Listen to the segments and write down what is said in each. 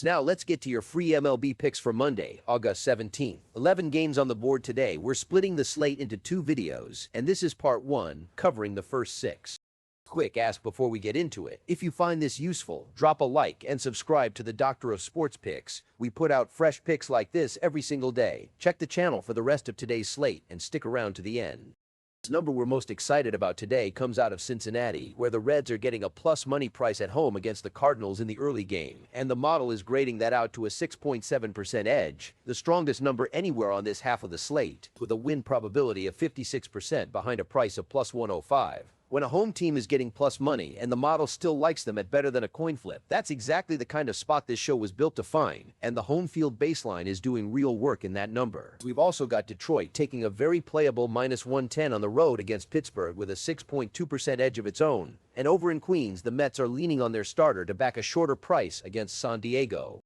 Now let's get to your free MLB picks for Monday, August 17th. 11 games on the board today. We're splitting the slate into 2 videos, and this is part 1, covering the first 6. Quick ask before we get into it. If you find this useful, drop a like and subscribe to the Doctor of Sports Picks. We put out fresh picks like this every single day. Check the channel for the rest of today's slate and stick around to the end. The number we're most excited about today comes out of Cincinnati, where the Reds are getting a plus money price at home against the Cardinals in the early game, and the model is grading that out to a 6.7% edge, the strongest number anywhere on this half of the slate, with a win probability of 56% behind a price of plus 105. When a home team is getting plus money and the model still likes them at better than a coin flip, that's exactly the kind of spot this show was built to find, and the home field baseline is doing real work in that number. We've also got Detroit taking a very playable minus 110 on the road against Pittsburgh with a 6.2% edge of its own, and over in Queens, the Mets are leaning on their starter to back a shorter price against San Diego.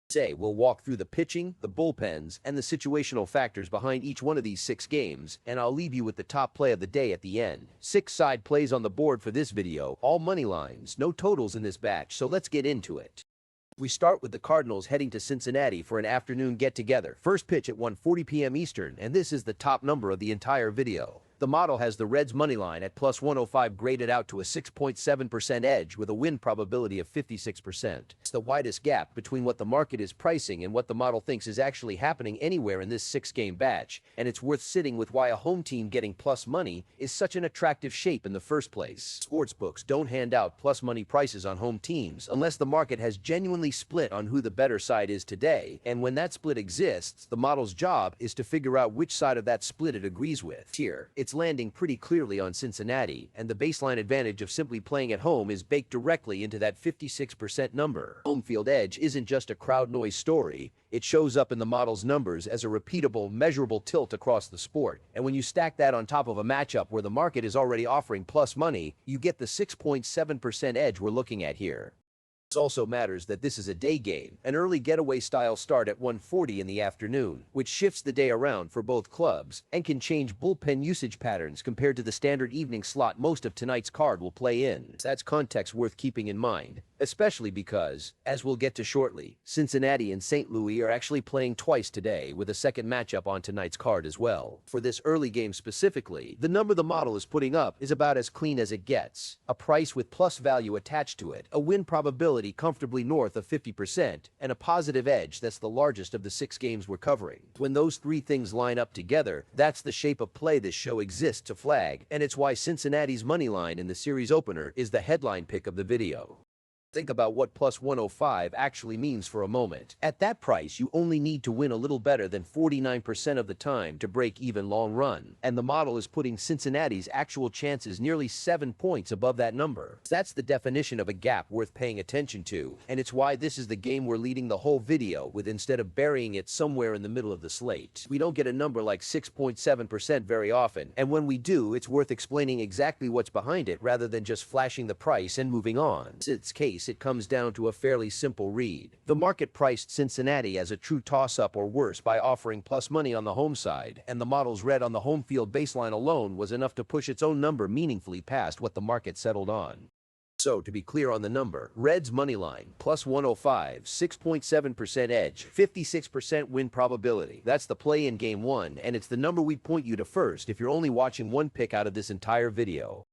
Today, we'll walk through the pitching, the bullpens, and the situational factors behind each one of these 6 games, and I'll leave you with the top play of the day at the end. 6 side plays on the board for this video, all money lines, no totals in this batch, so let's get into it. We start with the Cardinals heading to Cincinnati for an afternoon get-together. First pitch at 1:40 p.m. Eastern, and this is the top number of the entire video. The model has the Reds' money line at plus 105 graded out to a 6.7% edge with a win probability of 56%. It's the widest gap between what the market is pricing and what the model thinks is actually happening anywhere in this 6-game batch, and it's worth sitting with why a home team getting plus money is such an attractive shape in the first place. Sportsbooks don't hand out plus money prices on home teams unless the market has genuinely split on who the better side is today, and when that split exists, the model's job is to figure out which side of that split it agrees with. Here, it's landing pretty clearly on Cincinnati, and the baseline advantage of simply playing at home is baked directly into that 56% number. Home field edge isn't just a crowd noise story, it shows up in the model's numbers as a repeatable, measurable tilt across the sport. And when you stack that on top of a matchup where the market is already offering plus money, you get the 6.7% edge we're looking at here. It also matters that this is a day game, an early getaway style start at 1:40 in the afternoon, which shifts the day around for both clubs and can change bullpen usage patterns compared to the standard evening slot most of tonight's card will play in. That's context worth keeping in mind, especially because, as we'll get to shortly, Cincinnati and St. Louis are actually playing twice today with a second matchup on tonight's card as well. For this early game specifically, the number the model is putting up is about as clean as it gets, a price with plus value attached to it, a win probability comfortably north of 50%, and a positive edge that's the largest of the 6 games we're covering. When those 3 things line up together, that's the shape of play this show exists to flag, and it's why Cincinnati's money line in the series opener is the headline pick of the video. Think about what plus 105 actually means for a moment. At that price, you only need to win a little better than 49% of the time to break even long run, and the model is putting Cincinnati's actual chances nearly 7 points above that number. That's the definition of a gap worth paying attention to, and it's why this is the game we're leading the whole video with instead of burying it somewhere in the middle of the slate. We don't get a number like 6.7% very often, and when we do, it's worth explaining exactly what's behind it rather than just flashing the price and moving on. In its case, it comes down to a fairly simple read. The market priced Cincinnati as a true toss-up or worse by offering plus money on the home side, and the model's read on the home field baseline alone was enough to push its own number meaningfully past what the market settled on. So, to be clear on the number, Reds money line, plus 105, 6.7% edge, 56% win probability. That's the play in Game 1, and it's the number we'd point you to first if you're only watching one pick out of this entire video.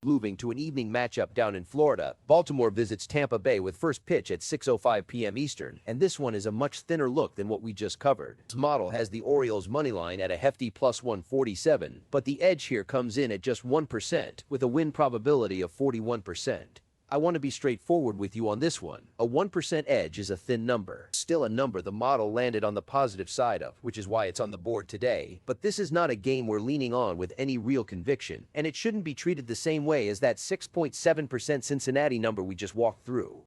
Moving to an evening matchup down in Florida, Baltimore visits Tampa Bay with first pitch at 6:05 p.m. Eastern, and this one is a much thinner look than what we just covered. This model has the Orioles' money line at a hefty plus 147, but the edge here comes in at just 1%, with a win probability of 41%. I want to be straightforward with you on this one. A 1% edge is a thin number. Still a number the model landed on the positive side of, which is why it's on the board today. But this is not a game we're leaning on with any real conviction, and it shouldn't be treated the same way as that 6.7% Cincinnati number we just walked through.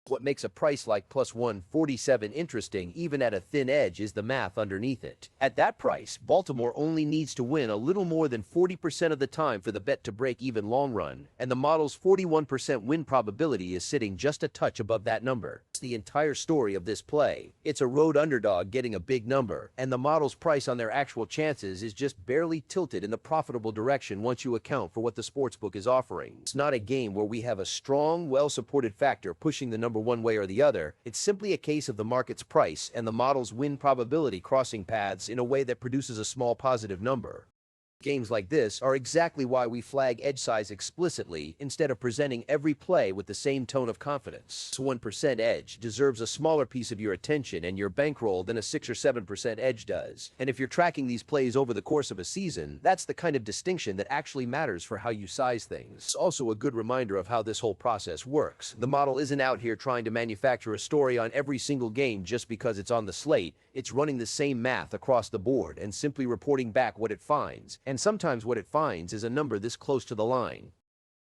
What makes a price like plus 147 interesting even at a thin edge is the math underneath it. At that price, Baltimore only needs to win a little more than 40% of the time for the bet to break even long run, and the model's 41% win probability is sitting just a touch above that number. It's the entire story of this play. It's a road underdog getting a big number, and the model's price on their actual chances is just barely tilted in the profitable direction once you account for what the sportsbook is offering. It's not a game where we have a strong, well-supported factor pushing the number number one way or the other. It's simply a case of the market's price and the model's win probability crossing paths in a way that produces a small positive number. Games like this are exactly why we flag edge size explicitly instead of presenting every play with the same tone of confidence. 1% edge deserves a smaller piece of your attention and your bankroll than a 6 or 7% edge does. And if you're tracking these plays over the course of a season, that's the kind of distinction that actually matters for how you size things. It's also a good reminder of how this whole process works. The model isn't out here trying to manufacture a story on every single game just because it's on the slate. It's running the same math across the board and simply reporting back what it finds. And sometimes what it finds is a number this close to the line.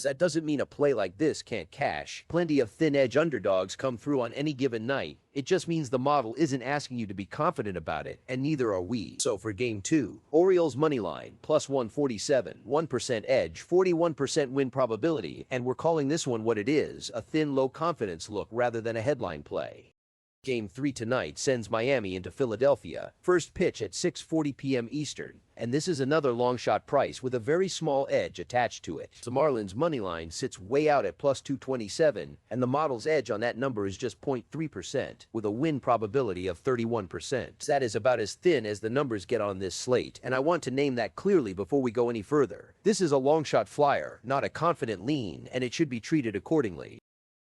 That doesn't mean a play like this can't cash. Plenty of thin-edge underdogs come through on any given night. It just means the model isn't asking you to be confident about it, and neither are we. So for Game 2, Orioles moneyline, plus 147, 1% edge, 41% win probability, and we're calling this one what it is, a thin, low-confidence look rather than a headline play. Game 3 tonight sends Miami into Philadelphia. First pitch at 6:40 p.m. Eastern. And this is another long shot price with a very small edge attached to it. The Marlins moneyline sits way out at plus 227, and the model's edge on that number is just 0.3%, with a win probability of 31%. That is about as thin as the numbers get on this slate, and I want to name that clearly before we go any further. This is a long shot flyer, not a confident lean, and it should be treated accordingly.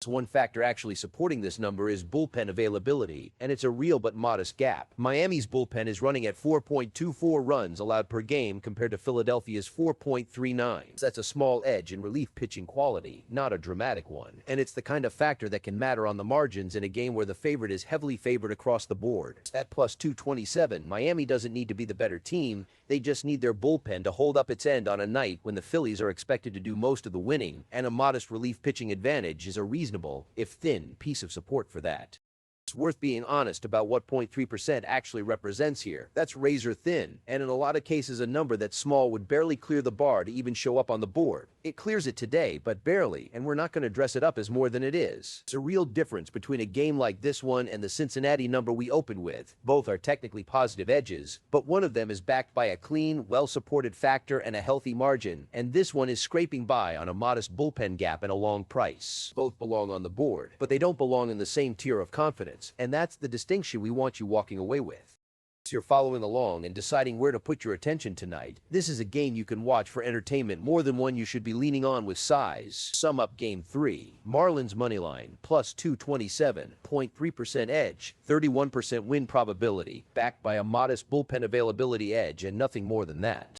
One factor actually supporting this number is bullpen availability, and it's a real but modest gap. Miami's bullpen is running at 4.24 runs allowed per game compared to Philadelphia's 4.39. That's a small edge in relief pitching quality, not a dramatic one. And it's the kind of factor that can matter on the margins in a game where the favorite is heavily favored across the board. At plus 227, Miami doesn't need to be the better team. They just need their bullpen to hold up its end on a night when the Phillies are expected to do most of the winning, and a modest relief pitching advantage is a reasonable, if thin, piece of support for that. It's worth being honest about what 0.3% actually represents here. That's razor thin, and in a lot of cases a number that small would barely clear the bar to even show up on the board. It clears it today, but barely, and we're not going to dress it up as more than it is. It's a real difference between a game like this one and the Cincinnati number we opened with. Both are technically positive edges, but one of them is backed by a clean, well-supported factor and a healthy margin, and this one is scraping by on a modest bullpen gap and a long price. Both belong on the board, but they don't belong in the same tier of confidence. And that's the distinction we want you walking away with. If you're following along and deciding where to put your attention tonight, this is a game you can watch for entertainment more than one you should be leaning on with size. Sum up Game 3. Marlins moneyline, plus 227, 0.3% edge, 31% win probability, backed by a modest bullpen availability edge and nothing more than that.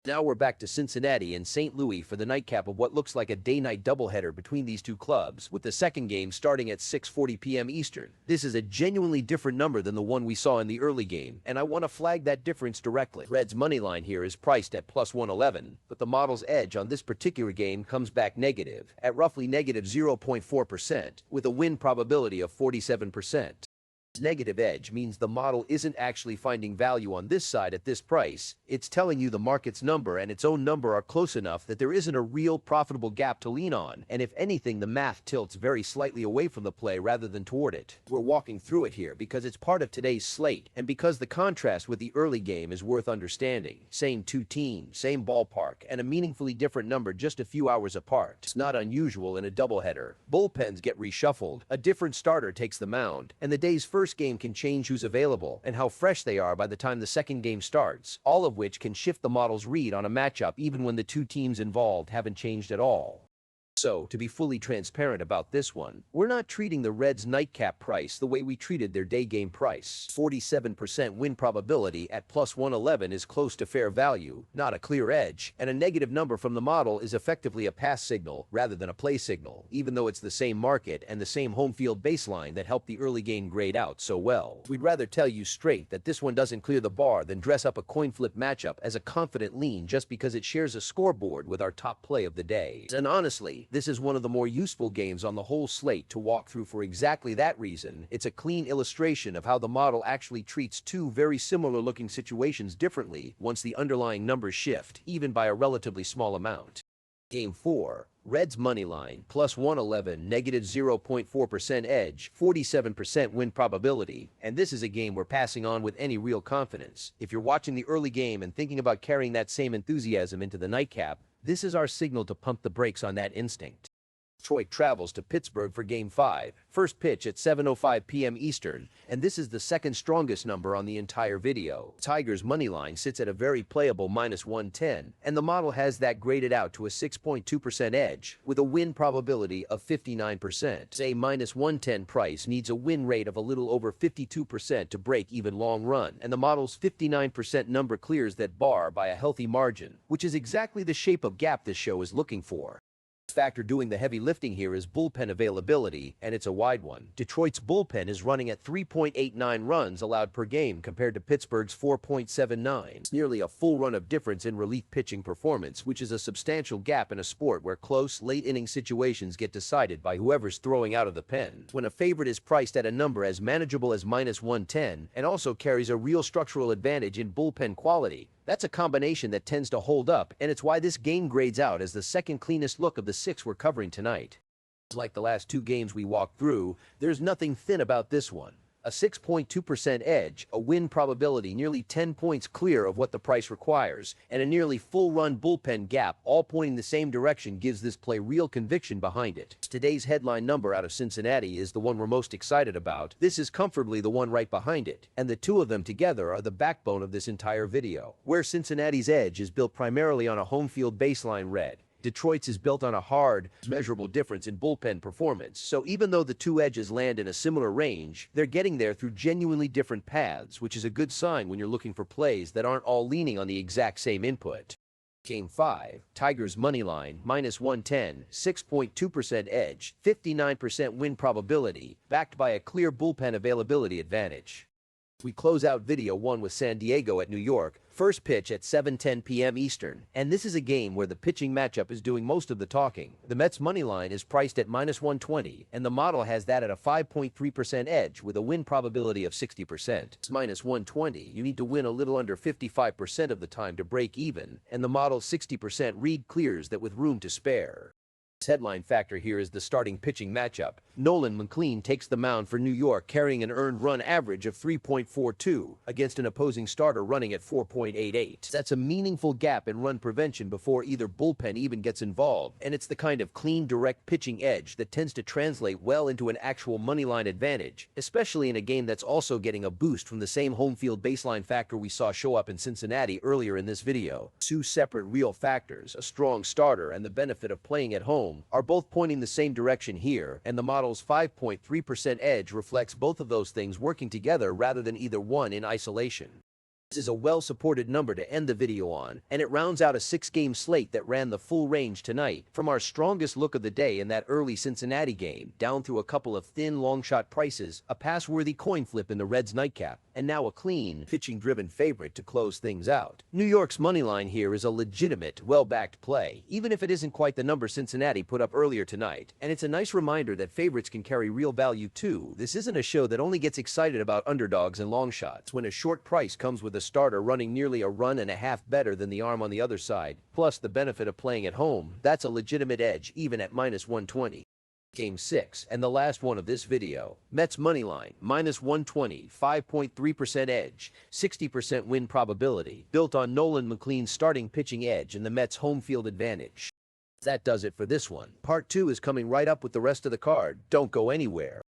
Now we're back to Cincinnati and St. Louis for the nightcap of what looks like a day-night doubleheader between these two clubs, with the second game starting at 6:40 p.m. Eastern. This is a genuinely different number than the one we saw in the early game, and I want to flag that difference directly. Reds' moneyline here is priced at plus 111, but the model's edge on this particular game comes back negative, at roughly negative 0.4%, with a win probability of 47%. Negative edge means the model isn't actually finding value on this side at this price. It's telling you the market's number and its own number are close enough that there isn't a real profitable gap to lean on, and if anything, the math tilts very slightly away from the play rather than toward it. We're walking through it here because it's part of today's slate, and because the contrast with the early game is worth understanding. Same two teams, same ballpark, and a meaningfully different number just a few hours apart. It's not unusual in a doubleheader. Bullpens get reshuffled, a different starter takes the mound, and the day's first game can change who's available and how fresh they are by the time the second game starts, all of which can shift the model's read on a matchup even when the two teams involved haven't changed at all. So, to be fully transparent about this one, we're not treating the Reds' nightcap price the way we treated their day game price. 47% win probability at plus 111 is close to fair value, not a clear edge, and a negative number from the model is effectively a pass signal rather than a play signal, even though it's the same market and the same home field baseline that helped the early game grade out so well. We'd rather tell you straight that this one doesn't clear the bar than dress up a coin flip matchup as a confident lean just because it shares a scoreboard with our top play of the day. And honestly, this is one of the more useful games on the whole slate to walk through for exactly that reason. It's a clean illustration of how the model actually treats two very similar looking situations differently once the underlying numbers shift, even by a relatively small amount. Game 4. Reds moneyline, plus 111, negative 0.4% edge, 47% win probability. And this is a game we're passing on with any real confidence. If you're watching the early game and thinking about carrying that same enthusiasm into the nightcap, this is our signal to pump the brakes on that instinct. Detroit travels to Pittsburgh for Game 5, first pitch at 7:05 p.m. Eastern, and this is the second strongest number on the entire video. Tigers' money line sits at a very playable -110, and the model has that graded out to a 6.2% edge, with a win probability of 59%. A -110 price needs a win rate of a little over 52% to break even long run, and the model's 59% number clears that bar by a healthy margin, which is exactly the shape of gap this show is looking for. Factor doing the heavy lifting here is bullpen availability, and it's a wide one. Detroit's bullpen is running at 3.89 runs allowed per game compared to Pittsburgh's 4.79. It's nearly a full run of difference in relief pitching performance, which is a substantial gap in a sport where close, late-inning situations get decided by whoever's throwing out of the pen. When a favorite is priced at a number as manageable as -110 and also carries a real structural advantage in bullpen quality, that's a combination that tends to hold up, and it's why this game grades out as the second cleanest look of the 6 we're covering tonight. Like the last 2 games we walked through, there's nothing thin about this one. A 6.2% edge, a win probability nearly 10 points clear of what the price requires, and a nearly full-run bullpen gap all pointing the same direction gives this play real conviction behind it. Today's headline number out of Cincinnati is the one we're most excited about. This is comfortably the one right behind it, and the two of them together are the backbone of this entire video. Where Cincinnati's edge is built primarily on a home field baseline red, Detroit's is built on a hard, measurable difference in bullpen performance, so even though the two edges land in a similar range, they're getting there through genuinely different paths, which is a good sign when you're looking for plays that aren't all leaning on the exact same input. Game 5, Tigers money line, -110, 6.2% edge, 59% win probability, backed by a clear bullpen availability advantage. We close out video 1 with San Diego at New York, first pitch at 7:10 p.m. Eastern, and this is a game where the pitching matchup is doing most of the talking. The Mets' money line is priced at -120, and the model has that at a 5.3% edge with a win probability of 60%. It's -120, you need to win a little under 55% of the time to break even, and the model's 60% read clears that with room to spare. Headline factor here is the starting pitching matchup. Nolan McLean takes the mound for New York, carrying an earned run average of 3.42 against an opposing starter running at 4.88. That's a meaningful gap in run prevention before either bullpen even gets involved, and it's the kind of clean, direct pitching edge that tends to translate well into an actual moneyline advantage, especially in a game that's also getting a boost from the same home field baseline factor we saw show up in Cincinnati earlier in this video. 2 separate real factors, a strong starter and the benefit of playing at home, are both pointing the same direction here, and the model's 5.3% edge reflects both of those things working together rather than either one in isolation. This is a well-supported number to end the video on, and it rounds out a 6-game slate that ran the full range tonight, from our strongest look of the day in that early Cincinnati game, down through a couple of thin long-shot prices, a pass-worthy coin flip in the Reds' nightcap, and now a clean, pitching-driven favorite to close things out. New York's money line here is a legitimate, well-backed play, even if it isn't quite the number Cincinnati put up earlier tonight, and it's a nice reminder that favorites can carry real value too. This isn't a show that only gets excited about underdogs and long shots. When a short price comes with a starter running nearly a run and a half better than the arm on the other side, plus the benefit of playing at home, that's a legitimate edge even at -120. Game 6, and the last one of this video. Mets money line, -120, 5.3% edge, 60% win probability, built on Nolan McLean's starting pitching edge and the Mets' home field advantage. That does it for this one. Part 2 is coming right up with the rest of the card. Don't go anywhere.